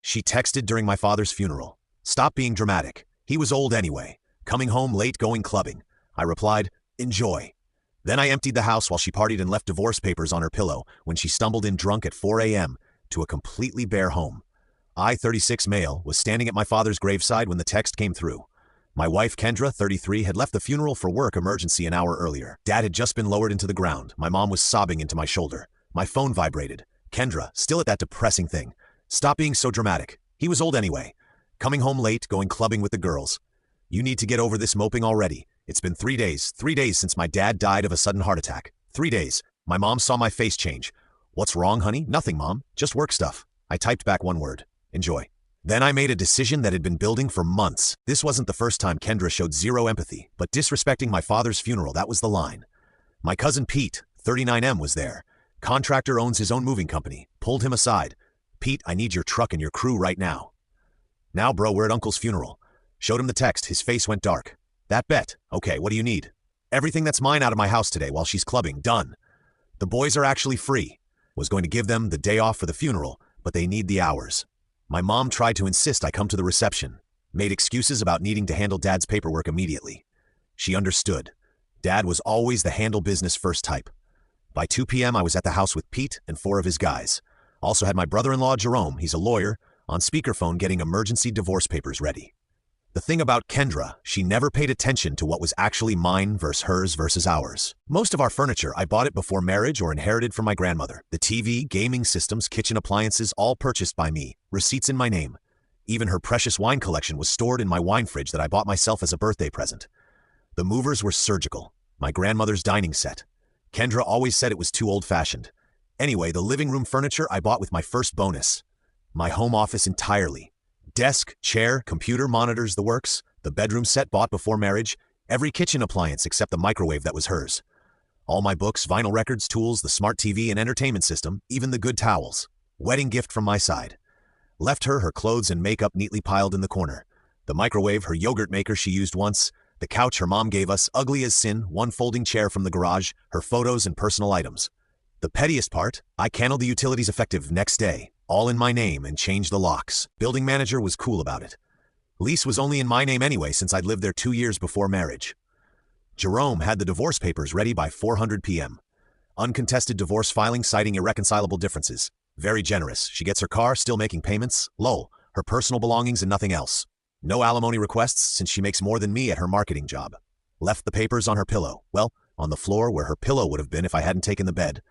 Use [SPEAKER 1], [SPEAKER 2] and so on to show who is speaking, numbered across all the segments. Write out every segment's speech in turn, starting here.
[SPEAKER 1] She texted during my father's funeral. Stop being dramatic. He was old anyway. Coming home late, going clubbing. I replied, enjoy. Then I emptied the house while she partied and left divorce papers on her pillow when she stumbled in drunk at 4 a.m. to a completely bare home. I, 36 male, was standing at my father's graveside when the text came through. My wife, Kendra, 33, had left the funeral for work emergency an hour earlier. Dad had just been lowered into the ground. My mom was sobbing into my shoulder. My phone vibrated. Kendra, still at that depressing thing. Stop being so dramatic. He was old anyway. Coming home late, going clubbing with the girls. You need to get over this moping already. It's been 3 days. 3 days since my dad died of a sudden heart attack. 3 days. My mom saw my face change. What's wrong, honey? Nothing, Mom. Just work stuff. I typed back one word. Enjoy. Then I made a decision that had been building for months. This wasn't the first time Kendra showed zero empathy, but disrespecting my father's funeral, that was the line. My cousin Pete, 39M, was there. Contractor, owns his own moving company. Pulled him aside. Pete, I need your truck and your crew right now. Now, bro, we're at Uncle's funeral. Showed him the text. His face went dark. That bet. Okay, what do you need? Everything that's mine out of my house today while she's clubbing. Done. The boys are actually free. Was going to give them the day off for the funeral, but they need the hours. My mom tried to insist I come to the reception. Made excuses about needing to handle Dad's paperwork immediately. She understood. Dad was always the handle business first type. By 2 p.m. I was at the house with Pete and 4 of his guys. Also had my brother-in-law Jerome, he's a lawyer, on speakerphone getting emergency divorce papers ready. The thing about Kendra, she never paid attention to what was actually mine versus hers versus ours. Most of our furniture, I bought it before marriage or inherited from my grandmother. The TV, gaming systems, kitchen appliances, all purchased by me. Receipts in my name. Even her precious wine collection was stored in my wine fridge that I bought myself as a birthday present. The movers were surgical. My grandmother's dining set. Kendra always said it was too old-fashioned. Anyway, the living room furniture I bought with my first bonus. My home office entirely. Desk, chair, computer, monitors, the works. The bedroom set bought before marriage. Every kitchen appliance except the microwave that was hers. All my books, vinyl records, tools, the smart TV and entertainment system, even the good towels. Wedding gift from my side. Left her her clothes and makeup neatly piled in the corner. The microwave, her yogurt maker she used once. The couch her mom gave us, ugly as sin, one folding chair from the garage, her photos and personal items. The pettiest part, I canceled the utilities effective next day. All in my name and changed the locks. Building manager was cool about it. Lease was only in my name anyway since I'd lived there 2 years before marriage. Jerome had the divorce papers ready by 400 p.m. Uncontested divorce filing citing irreconcilable differences. Very generous. She gets her car, still making payments. Lol. Her personal belongings and nothing else. No alimony requests since she makes more than me at her marketing job. Left the papers on her pillow. Well, on the floor where her pillow would have been if I hadn't taken the bed.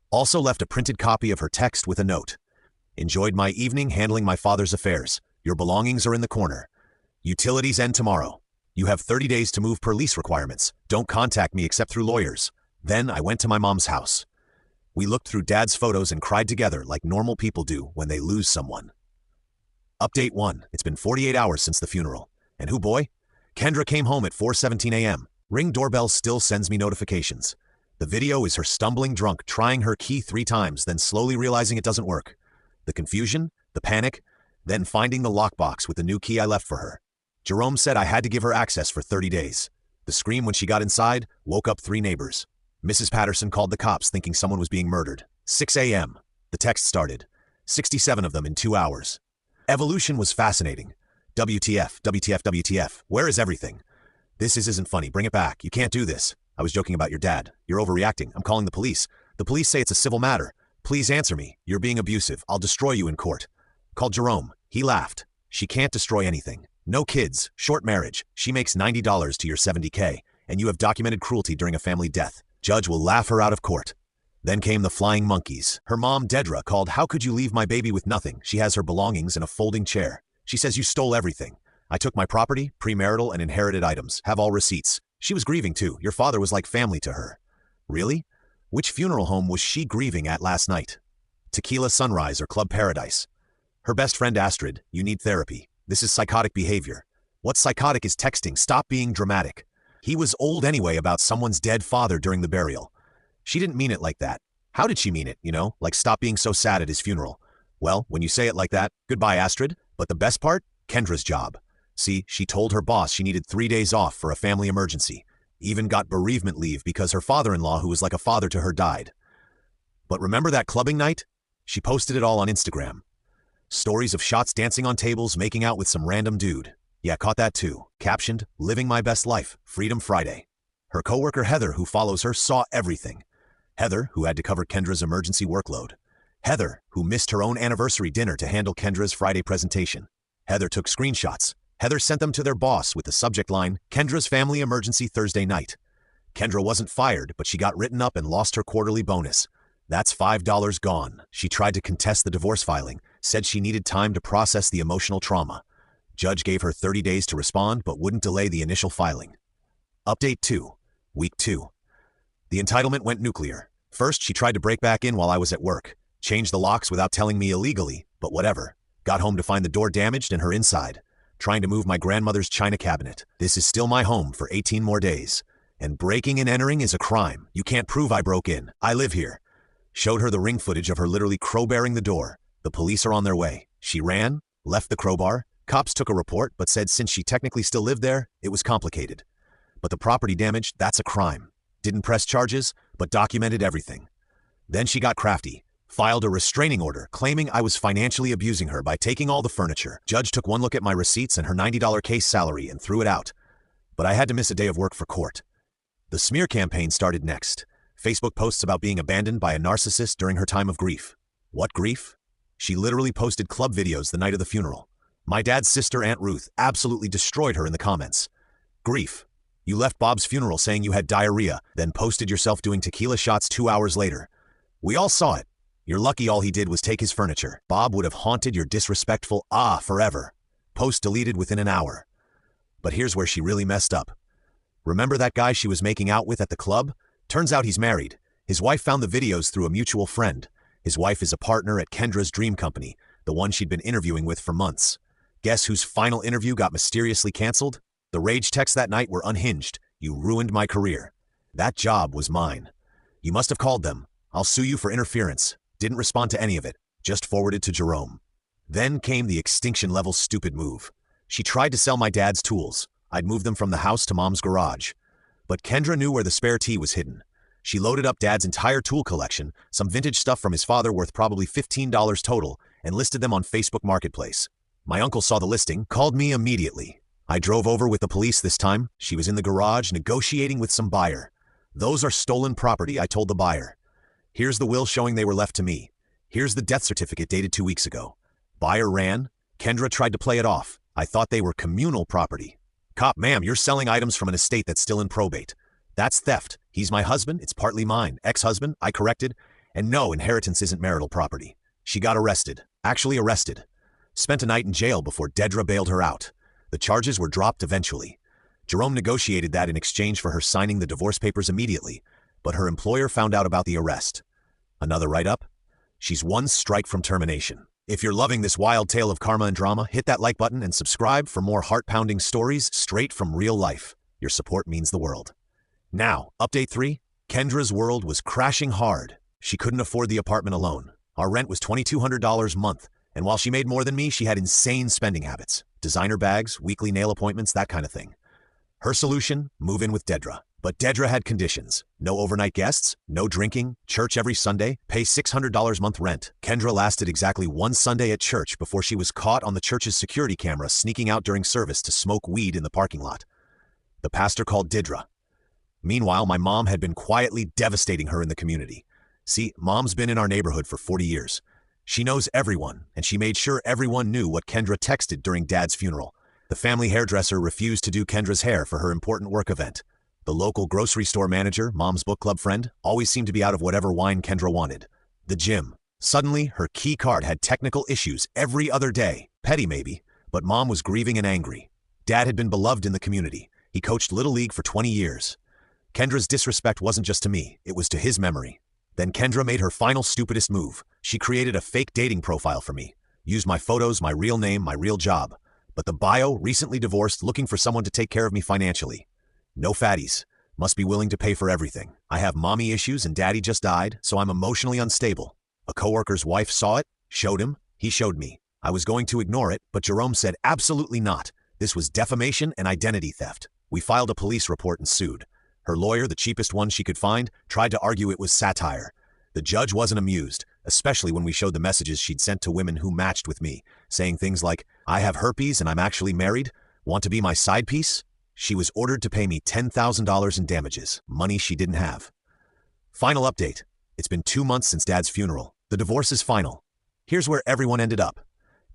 [SPEAKER 1] Also left a printed copy of her text with a note. Enjoyed my evening handling my father's affairs. Your belongings are in the corner. Utilities end tomorrow. You have 30 days to move per lease requirements. Don't contact me except through lawyers. Then I went to my mom's house. We looked through Dad's photos and cried together like normal people do when they lose someone. Update 1. It's been 48 hours since the funeral. And who boy? Kendra came home at 4:17 a.m. Ring doorbell still sends me notifications. The video is her stumbling drunk, trying her key 3 times, then slowly realizing it doesn't work. The confusion, the panic, then finding the lockbox with the new key I left for her. Jerome said I had to give her access for 30 days. The scream when she got inside woke up 3 neighbors. Mrs. Patterson called the cops thinking someone was being murdered. 6 a.m. The text started. 67 of them in 2 hours. Evolution was fascinating. WTF, WTF, WTF. Where is everything? This isn't funny. Bring it back. You can't do this. I was joking about your dad. You're overreacting. I'm calling the police. The police say it's a civil matter. Please answer me. You're being abusive. I'll destroy you in court. Called Jerome. He laughed. She can't destroy anything. No kids. Short marriage. She makes $90 to your $70K. And you have documented cruelty during a family death. Judge will laugh her out of court. Then came the flying monkeys. Her mom, Dedra, called, how could you leave my baby with nothing? She has her belongings in a folding chair. She says you stole everything. I took my property, premarital and inherited items. Have all receipts. She was grieving too. Your father was like family to her. Really? Which funeral home was she grieving at last night? Tequila Sunrise or Club Paradise? Her best friend Astrid, you need therapy. This is psychotic behavior. What's psychotic is texting. Stop being dramatic. He was old anyway about someone's dead father during the burial. She didn't mean it like that. How did she mean it, like stop being so sad at his funeral? Well, when you say it like that, goodbye Astrid. But the best part? Kendra's job. See, she told her boss she needed 3 days off for a family emergency. Even got bereavement leave because her father-in-law, who was like a father to her, died. But remember that clubbing night? She posted it all on Instagram. Stories of shots dancing on tables, making out with some random dude. Yeah, caught that too. Captioned, "Living my best life, Freedom Friday." Her coworker Heather, who follows her, saw everything. Heather, who had to cover Kendra's emergency workload. Heather, who missed her own anniversary dinner to handle Kendra's Friday presentation. Heather took screenshots. Heather sent them to their boss with the subject line, "Kendra's family emergency Thursday night." Kendra wasn't fired, but she got written up and lost her quarterly bonus. That's $5 gone. She tried to contest the divorce filing, said she needed time to process the emotional trauma. Judge gave her 30 days to respond, but wouldn't delay the initial filing. Update 2. Week 2. The entitlement went nuclear. First, she tried to break back in while I was at work. Changed the locks without telling me illegally, but whatever. Got home to find the door damaged and her inside. Trying to move my grandmother's china cabinet. This is still my home for 18 more days. And breaking and entering is a crime. You can't prove I broke in. I live here. Showed her the ring footage of her literally crowbarring the door. The police are on their way. She ran, left the crowbar. Cops took a report, but said since she technically still lived there, it was complicated. But the property damage, that's a crime. Didn't press charges, but documented everything. Then she got crafty. Filed a restraining order, claiming I was financially abusing her by taking all the furniture. Judge took one look at my receipts and her $90 case salary and threw it out. But I had to miss a day of work for court. The smear campaign started next. Facebook posts about being abandoned by a narcissist during her time of grief. What grief? She literally posted club videos the night of the funeral. My dad's sister, Aunt Ruth, absolutely destroyed her in the comments. Grief. You left Bob's funeral saying you had diarrhea, then posted yourself doing tequila shots 2 hours later. We all saw it. You're lucky all he did was take his furniture. Bob would have haunted your disrespectful forever. Post deleted within an hour. But here's where she really messed up. Remember that guy she was making out with at the club? Turns out he's married. His wife found the videos through a mutual friend. His wife is a partner at Kendra's dream company, the one she'd been interviewing with for months. Guess whose final interview got mysteriously canceled? The rage texts that night were unhinged. "You ruined my career." That job was mine. "You must have called them. I'll sue you for interference." Didn't respond to any of it, just forwarded to Jerome. Then came the extinction-level stupid move. She tried to sell my dad's tools. I'd moved them from the house to Mom's garage. But Kendra knew where the spare tea was hidden. She loaded up Dad's entire tool collection, some vintage stuff from his father worth probably $15 total, and listed them on Facebook Marketplace. My uncle saw the listing, called me immediately. I drove over with the police this time. She was in the garage negotiating with some buyer. "Those are stolen property," I told the buyer. "Here's the will showing they were left to me. Here's the death certificate dated 2 weeks ago." Buyer ran. Kendra tried to play it off. I thought they were communal property. "Cop, ma'am, you're selling items from an estate that's still in probate. That's theft. He's my husband, it's partly mine. Ex-husband, I corrected. And no, inheritance isn't marital property." She got arrested. Actually arrested. Spent a night in jail before Dedra bailed her out. The charges were dropped eventually. Jerome negotiated that in exchange for her signing the divorce papers immediately, but her employer found out about the arrest. Another write-up? She's one strike from termination. If you're loving this wild tale of karma and drama, hit that like button and subscribe for more heart-pounding stories straight from real life. Your support means the world. Now, update 3. Kendra's world was crashing hard. She couldn't afford the apartment alone. Our rent was $2,200 a month, and while she made more than me, she had insane spending habits. Designer bags, weekly nail appointments, that kind of thing. Her solution? Move in with Dedra. But Dedra had conditions. No overnight guests, no drinking, church every Sunday, pay $600 a month rent. Kendra lasted exactly one Sunday at church before she was caught on the church's security camera sneaking out during service to smoke weed in the parking lot. The pastor called Dedra. Meanwhile, my mom had been quietly devastating her in the community. See, Mom's been in our neighborhood for 40 years. She knows everyone, and she made sure everyone knew what Kendra texted during Dad's funeral. The family hairdresser refused to do Kendra's hair for her important work event. The local grocery store manager, Mom's book club friend, always seemed to be out of whatever wine Kendra wanted. The gym. Suddenly, her key card had technical issues every other day. Petty maybe, but Mom was grieving and angry. Dad had been beloved in the community. He coached Little League for 20 years. Kendra's disrespect wasn't just to me, it was to his memory. Then Kendra made her final stupidest move. She created a fake dating profile for me. Used my photos, my real name, my real job. But the bio, recently divorced, looking for someone to take care of me financially. No fatties. Must be willing to pay for everything. I have mommy issues and daddy just died, so I'm emotionally unstable. A coworker's wife saw it, showed him, he showed me. I was going to ignore it, but Jerome said absolutely not. This was defamation and identity theft. We filed a police report and sued. Her lawyer, the cheapest one she could find, tried to argue it was satire. The judge wasn't amused. especially when we showed the messages she'd sent to women who matched with me, saying things like, "I have herpes and I'm actually married. Want to be my side piece?" She was ordered to pay me $10,000 in damages, money she didn't have. Final update. It's been 2 months since Dad's funeral. The divorce is final. Here's where everyone ended up.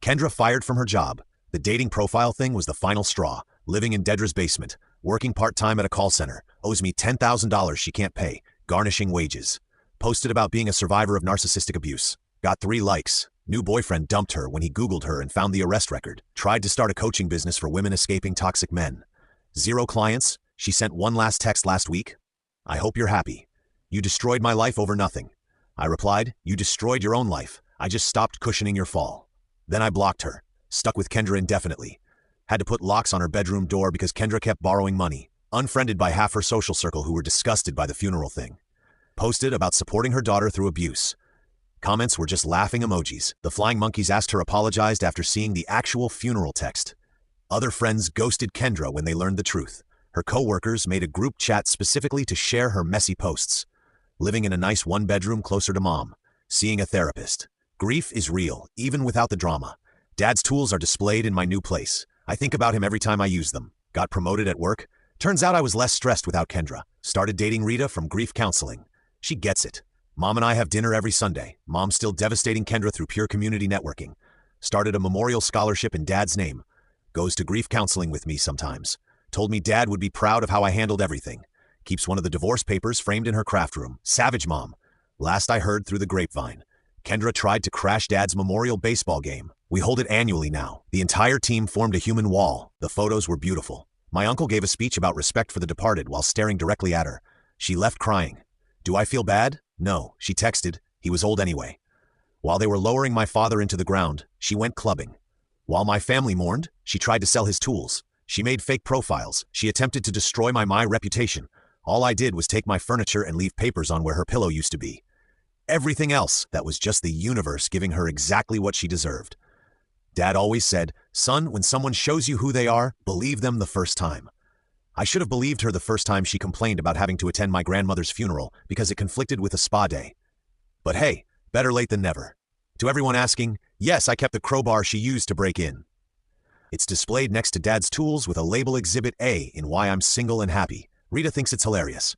[SPEAKER 1] Kendra fired from her job. The dating profile thing was the final straw. Living in Dedra's basement. Working part-time at a call center. Owes me $10,000 she can't pay. Garnishing wages. Posted about being a survivor of narcissistic abuse. Got 3 likes. New boyfriend dumped her when he Googled her and found the arrest record. Tried to start a coaching business for women escaping toxic men. 0 clients. She sent one last text last week. "I hope you're happy. You destroyed my life over nothing." I replied, "You destroyed your own life. I just stopped cushioning your fall." Then I blocked her. Stuck with Kendra indefinitely. Had to put locks on her bedroom door because Kendra kept borrowing money. Unfriended by half her social circle who were disgusted by the funeral thing. Posted about supporting her daughter through abuse. Comments were just laughing emojis. The flying monkeys asked her apologized after seeing the actual funeral text. Other friends ghosted Kendra when they learned the truth. Her co-workers made a group chat specifically to share her messy posts. Living in a nice 1-bedroom closer to mom. Seeing a therapist. Grief is real, even without the drama. Dad's tools are displayed in my new place. I think about him every time I use them. Got promoted at work. Turns out I was less stressed without Kendra. Started dating Rita from grief counseling. She gets it. Mom and I have dinner every Sunday. Mom's still devastating Kendra through pure community networking. Started a memorial scholarship in Dad's name. Goes to grief counseling with me sometimes. Told me Dad would be proud of how I handled everything. Keeps one of the divorce papers framed in her craft room. Savage mom. Last I heard through the grapevine, Kendra tried to crash Dad's memorial baseball game. We hold it annually now. The entire team formed a human wall. The photos were beautiful. My uncle gave a speech about respect for the departed while staring directly at her. She left crying. Do I feel bad? No, she texted. He was old anyway. While they were lowering my father into the ground, she went clubbing. While my family mourned, she tried to sell his tools. She made fake profiles. She attempted to destroy my reputation. All I did was take my furniture and leave papers on where her pillow used to be. Everything else, that was just the universe giving her exactly what she deserved. Dad always said, "Son, when someone shows you who they are, believe them the first time." I should have believed her the first time she complained about having to attend my grandmother's funeral because it conflicted with a spa day. But hey, better late than never. To everyone asking, yes, I kept the crowbar she used to break in. It's displayed next to Dad's tools with a label Exhibit A in Why I'm Single and Happy. Rita thinks it's hilarious.